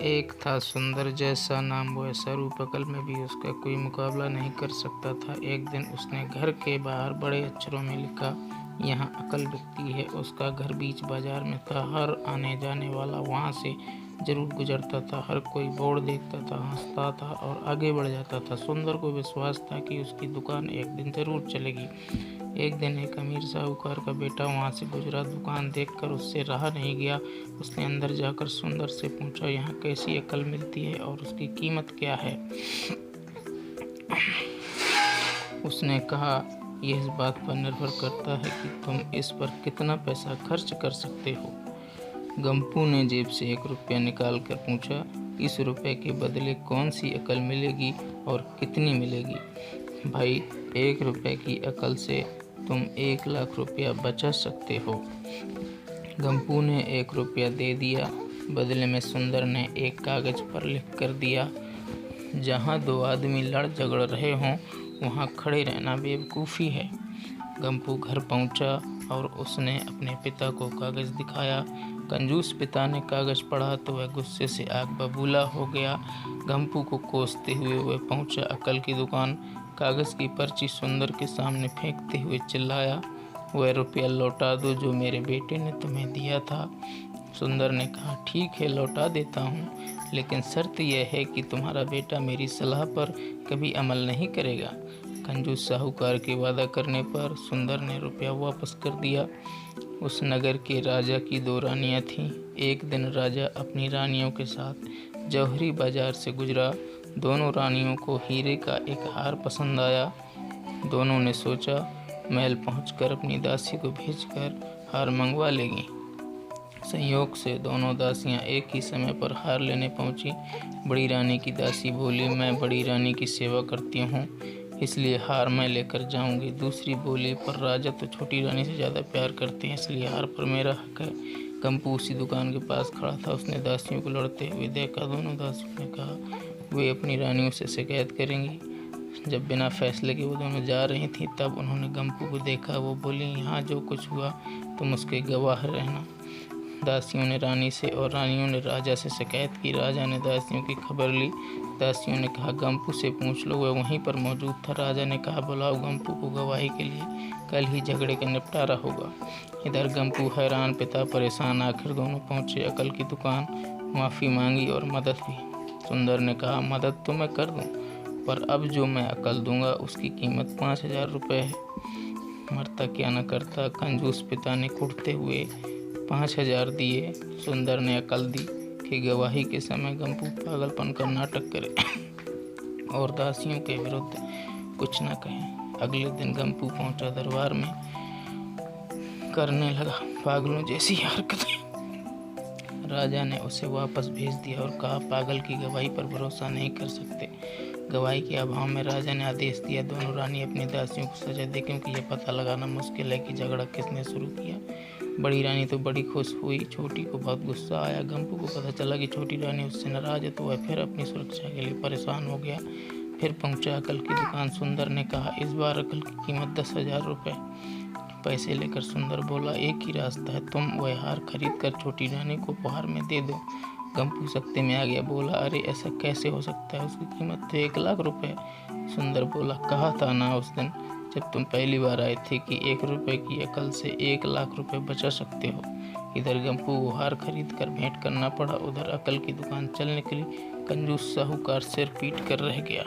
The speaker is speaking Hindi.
एक था सुंदर, जैसा नाम वैसा रूप, अकल में भी उसका कोई मुकाबला नहीं कर सकता था। एक दिन उसने घर के बाहर बड़े अक्षरों में लिखा, यहाँ अकल बिकती है। उसका घर बीच बाजार में था। हर आने जाने वाला वहाँ से जरूर गुजरता था। हर कोई बोर्ड देखता था, हंसता था और आगे बढ़ जाता था। सुंदर को विश्वास था कि उसकी दुकान एक दिन जरूर चलेगी। एक दिन एक अमीर साहूकार का बेटा वहाँ से गुजरा। दुकान देखकर उससे रहा नहीं गया। उसने अंदर जाकर सुंदर से पूछा, यहाँ कैसी अकल मिलती है और उसकी कीमत क्या है? उसने कहा, यह इस बात पर निर्भर करता है कि तुम इस पर कितना पैसा खर्च कर सकते हो। गंपू ने जेब से 1 रुपया निकाल कर पूछा, इस रुपए के बदले कौन सी अकल मिलेगी और कितनी मिलेगी? भाई, 1 रुपए की अकल से तुम 1 लाख रुपया बचा सकते हो। गंपू ने 1 रुपया दे दिया। बदले में सुंदर ने एक कागज पर लिख कर दिया, जहाँ 2 आदमी लड़ झगड़ रहे हों वहाँ खड़े रहना बेवकूफ़ी है। गंपू घर पहुँचा और उसने अपने पिता को कागज दिखाया। कंजूस पिता ने कागज पढ़ा तो वह गुस्से से आग बबूला हो गया। गंपू को कोसते हुए वह पहुँचा अकल की दुकान। कागज़ की पर्ची सुंदर के सामने फेंकते हुए चिल्लाया, वह रुपया लौटा दो जो मेरे बेटे ने तुम्हें दिया था। सुंदर ने कहा, ठीक है, लौटा देता हूँ, लेकिन शर्त यह है कि तुम्हारा बेटा मेरी सलाह पर कभी अमल नहीं करेगा। कंजूस साहूकार के वादा करने पर सुंदर ने रुपया वापस कर दिया। उस नगर के राजा की 2 रानियाँ थीं। एक दिन राजा अपनी रानियों के साथ जौहरी बाजार से गुजरा। दोनों रानियों को हीरे का एक हार पसंद आया। दोनों ने सोचा, महल पहुंचकर अपनी दासी को भेजकर हार मंगवा लेंगी। संयोग से दोनों दासियां एक ही समय पर हार लेने पहुंची। बड़ी रानी की दासी बोली, मैं बड़ी रानी की सेवा करती हूँ, इसलिए हार मैं लेकर जाऊंगी। दूसरी बोली, पर राजा तो छोटी रानी से ज़्यादा प्यार करते हैं, इसलिए हार पर मेरा हक है। गंपू उसी दुकान के पास खड़ा था। उसने दासियों को लड़ते हुए देखा। दोनों दासियों ने कहा वे अपनी रानियों से शिकायत करेंगी। जब बिना फैसले के वो दोनों जा रही थीं, तब उन्होंने गंपू को देखा। वो बोली, यहाँ जो कुछ हुआ तुम उसके गवाह रहना। दासियों ने रानी से और रानियों ने राजा से शिकायत की। राजा ने दासियों की खबर ली। दासियों ने कहा, गंपू से पूछ लो, वह वहीं पर मौजूद था। राजा ने कहा, बुलाओ गंपू को गवाही के लिए, कल ही झगड़े का निपटारा होगा। इधर गंपू हैरान, पिता परेशान। आखिर दोनों पहुंचे अकल की दुकान। माफ़ी मांगी और मदद भी। सुंदर ने कहा, मदद तो मैं कर दूं, पर अब जो मैं अकल दूंगा उसकी कीमत 5000 रुपये है। मरता क्या न करता। कंजूस पिता ने कुढ़ते हुए 5000 दिए। सुंदर ने अकल दी कि गवाही के समय गंपू पागलपन का नाटक करे और दासियों के विरुद्ध कुछ न कहे। अगले दिन गंपू पहुंचा दरबार में, करने लगा पागलों जैसी हरकतें। राजा ने उसे वापस भेज दिया और कहा, पागल की गवाही पर भरोसा नहीं कर सकते। गवाही के अभाव में राजा ने आदेश दिया, दोनों रानी अपनी दासियों को सजा दे, क्योंकि यह पता लगाना मुश्किल है कि झगड़ा किसने शुरू किया। बड़ी रानी तो बड़ी खुश हुई, छोटी को बहुत गुस्सा आया। गंपू को पता चला कि छोटी रानी उससे नाराज है, तो वह फिर अपनी सुरक्षा के लिए परेशान हो गया। फिर पहुंचा अकल की दुकान। सुंदर ने कहा, इस बार अकल की कीमत 10,000 रुपये। पैसे लेकर सुंदर बोला, एक ही रास्ता है, तुम वह हार खरीद कर छोटी रानी को उपहार में दे दो। गंपू सकते में आ गया, बोला, अरे ऐसा कैसे हो सकता है, उसकी कीमत तो 1 लाख रुपये। सुंदर बोला, कहा था ना उस दिन जब तुम पहली बार आए थे कि 1 रुपये की अकल से 1 लाख रुपये बचा सकते हो। इधर गंपू को हार खरीद कर भेंट करना पड़ा, उधर अकल की दुकान चल निकली। कंजूस साहूकार सिर पीट कर रह गया।